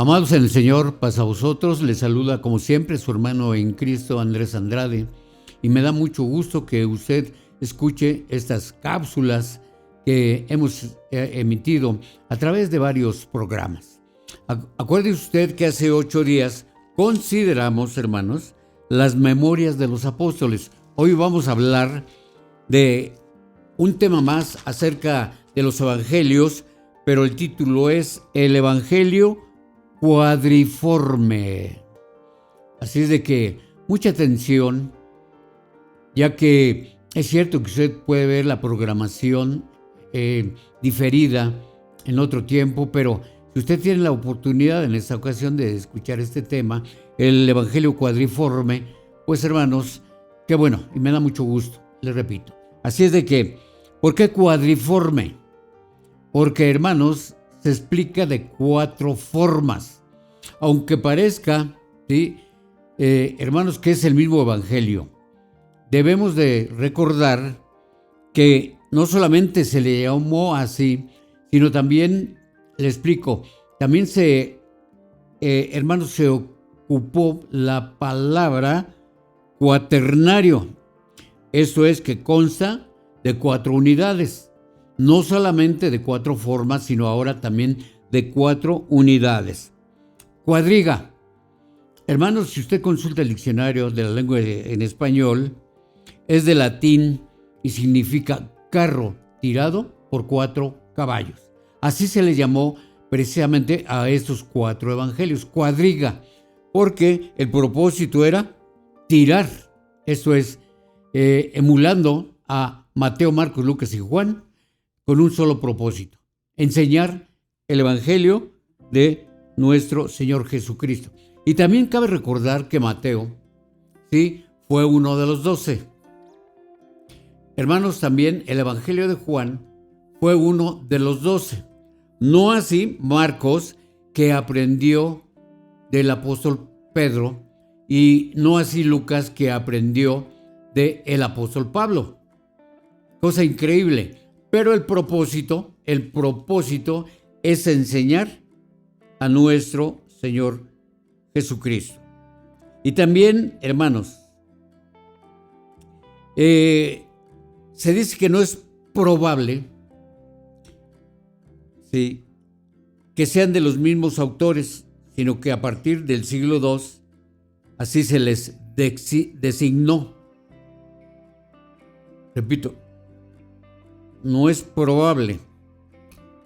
Amados en el Señor, paz a vosotros. Les saluda como siempre su hermano en Cristo, Andrés Andrade. Y me da mucho gusto que usted escuche estas cápsulas que hemos emitido a través de varios programas. Acuérdese usted que hace 8 días consideramos, hermanos, las memorias de los apóstoles. Hoy vamos a hablar de un tema más acerca de los evangelios, pero el título es El Evangelio Cuadriforme. Así es de que mucha atención, ya que es cierto que usted puede ver la programación diferida en otro tiempo, pero si usted tiene la oportunidad en esta ocasión de escuchar este tema, el Evangelio Cuadriforme, pues hermanos, qué bueno, y me da mucho gusto, les repito. Así es de que, ¿por qué cuadriforme? Porque, hermanos, se explica de 4 formas. Aunque parezca, ¿sí? Hermanos, que es el mismo evangelio. Debemos de recordar que no solamente se le llamó así, sino también, le explico, también hermanos, se ocupó la palabra cuaternario. Esto es que consta de 4 unidades. No solamente de 4 formas, sino ahora también de 4 unidades. Cuadriga. Hermanos, si usted consulta el diccionario de la lengua en español, es de latín y significa carro tirado por 4 caballos. Así se le llamó precisamente a estos 4 evangelios, cuadriga, porque el propósito era tirar. Esto es, emulando a Mateo, Marcos, Lucas y Juan, con un solo propósito: enseñar el evangelio de nuestro Señor Jesucristo. Y también cabe recordar que Mateo, sí, fue uno de los 12. Hermanos, también el evangelio de Juan fue uno de los 12. No así Marcos, que aprendió del apóstol Pedro, y no así Lucas, que aprendió del apóstol Pablo. Cosa increíble. Pero el propósito es enseñar a nuestro Señor Jesucristo. Y también, hermanos, se dice que no es probable, ¿sí?, que sean de los mismos autores, sino que a partir del siglo II así se les designó. Repito, no es probable.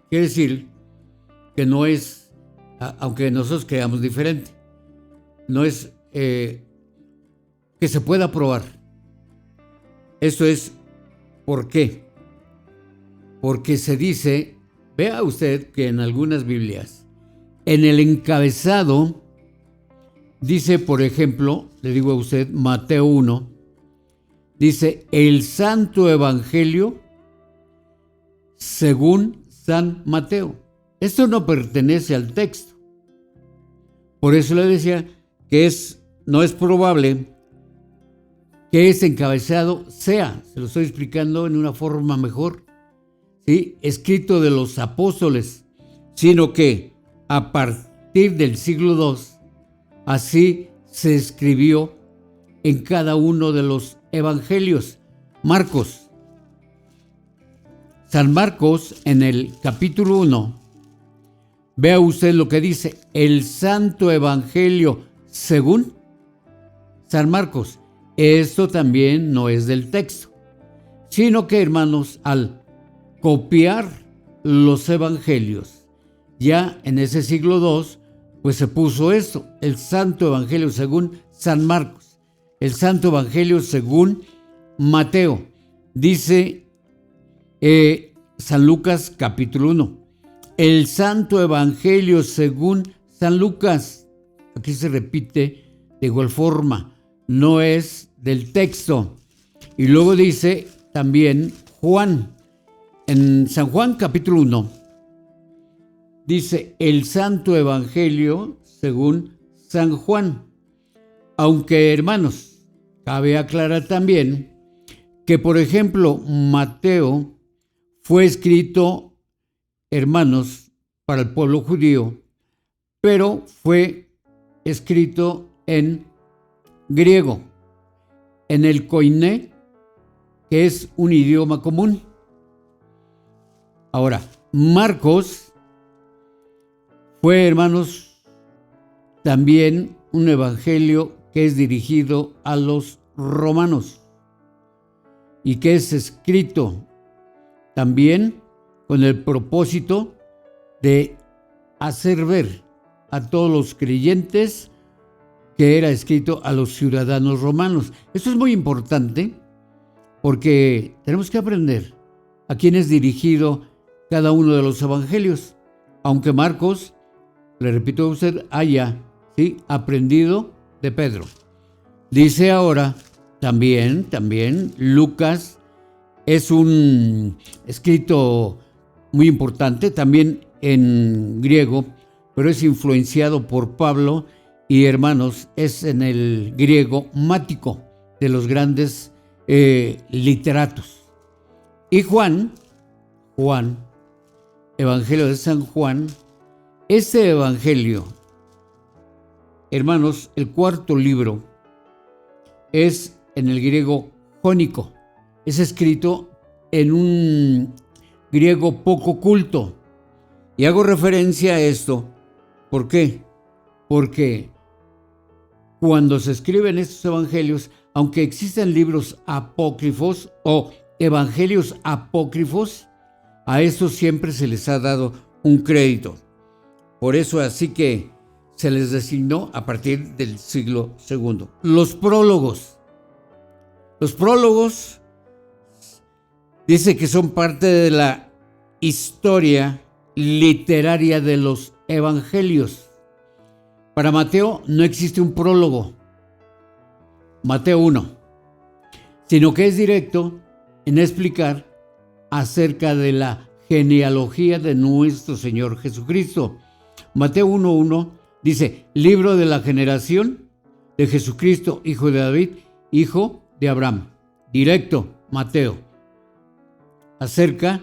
Quiere decir que no es, aunque nosotros creamos diferente, no es que se pueda probar. Esto es, ¿por qué? Porque se dice, vea usted que en algunas Biblias, en el encabezado, dice, por ejemplo, le digo a usted, Mateo 1, dice, el Santo Evangelio según San Mateo. Esto no pertenece al texto. Por eso le decía que no es probable que ese encabezado sea, se lo estoy explicando en una forma mejor, ¿sí?, escrito de los apóstoles, sino que a partir del siglo II así se escribió en cada uno de los evangelios. Marcos. San Marcos, en el capítulo 1, vea usted lo que dice, el Santo Evangelio según San Marcos. Esto también no es del texto, sino que, hermanos, al copiar los evangelios, ya en ese siglo II, pues se puso esto, el Santo Evangelio según San Marcos, el Santo Evangelio según Mateo. Dice San Lucas capítulo 1, el Santo Evangelio según San Lucas. Aquí se repite de igual forma, no es del texto. Y luego dice también Juan, en San Juan capítulo 1, dice el Santo Evangelio según San Juan. Aunque, hermanos, cabe aclarar también que, por ejemplo, Mateo fue escrito, hermanos, para el pueblo judío, pero fue escrito en griego, en el koiné, que es un idioma común. Ahora, Marcos fue, hermanos, también un evangelio que es dirigido a los romanos y que es escrito también con el propósito de hacer ver a todos los creyentes que era escrito a los ciudadanos romanos. Esto es muy importante porque tenemos que aprender a quién es dirigido cada uno de los evangelios, aunque Marcos, le repito a usted, haya aprendido de Pedro. Dice ahora también Lucas es un escrito muy importante, también en griego, pero es influenciado por Pablo y, hermanos, es en el griego mático de los grandes literatos. Y Juan, Evangelio de San Juan, este evangelio, hermanos, el cuarto libro es en el griego jónico. Es escrito en un griego poco culto. Y hago referencia a esto. ¿Por qué? Porque cuando se escriben estos evangelios, aunque existan libros apócrifos o evangelios apócrifos, a estos siempre se les ha dado un crédito. Por eso así que se les designó a partir del siglo II. Los prólogos. Los prólogos dice que son parte de la historia literaria de los evangelios. Para Mateo no existe un prólogo, Mateo 1, sino que es directo en explicar acerca de la genealogía de nuestro Señor Jesucristo. Mateo 1:1 dice, libro de la generación de Jesucristo, hijo de David, hijo de Abraham. Directo, Mateo. Acerca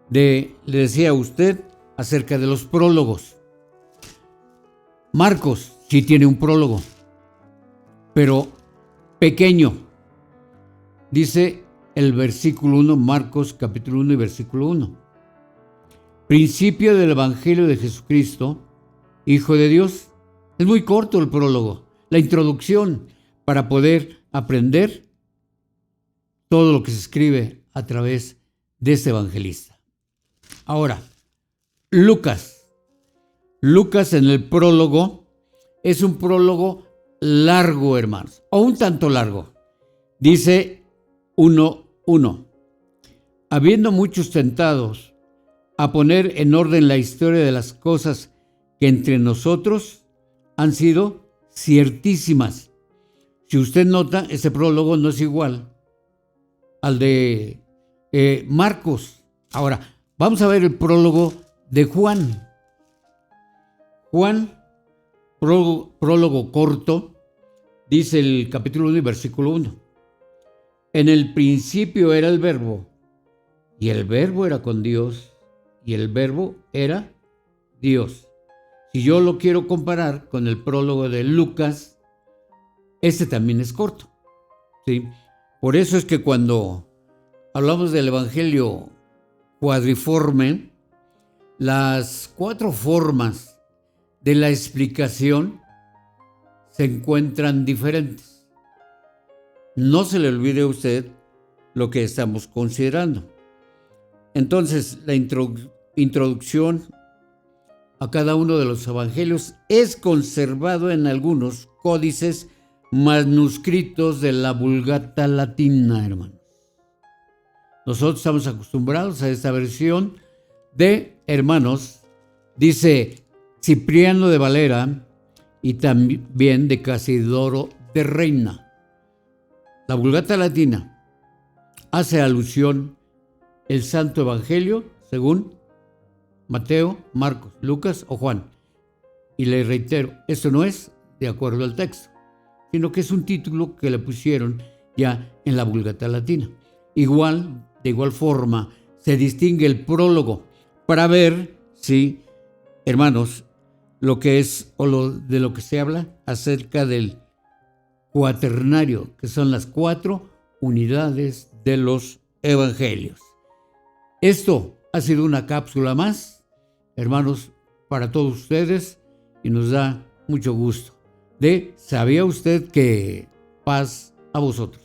de, le decía a usted, acerca de los prólogos. Marcos sí tiene un prólogo, pero pequeño. Dice el versículo 1, Marcos capítulo 1 y versículo 1. Principio del Evangelio de Jesucristo, Hijo de Dios. Es muy corto el prólogo, la introducción para poder aprender todo lo que se escribe a través de este evangelista. Ahora, Lucas en el prólogo es un prólogo largo, hermanos, o un tanto largo. Dice 1:1. Habiendo muchos tentados a poner en orden la historia de las cosas que entre nosotros han sido ciertísimas. Si usted nota, ese prólogo no es igual al de Marcos. Ahora, vamos a ver el prólogo de Juan. Juan, prólogo corto, dice el capítulo 1 y versículo 1. En el principio era el Verbo, y el Verbo era con Dios, y el Verbo era Dios. Si yo lo quiero comparar con el prólogo de Lucas, este también es corto, ¿sí? Por eso es que cuando hablamos del Evangelio cuadriforme, las 4 formas de la explicación se encuentran diferentes. No se le olvide a usted lo que estamos considerando. Entonces, la introducción a cada uno de los evangelios es conservado en algunos códices manuscritos de la Vulgata Latina, hermanos. Nosotros estamos acostumbrados a esta versión de, hermanos, dice Cipriano de Valera y también de Casidoro de Reina. La Vulgata Latina hace alusión el Santo Evangelio según Mateo, Marcos, Lucas o Juan. Y le reitero, esto no es de acuerdo al texto, sino que es un título que le pusieron ya en la Vulgata Latina. De igual forma, se distingue el prólogo para ver si, hermanos, lo que es de lo que se habla acerca del cuaternario, que son las 4 unidades de los evangelios. Esto ha sido una cápsula más, hermanos, para todos ustedes, y nos da mucho gusto. ¿Sabía usted que? Paz a vosotros.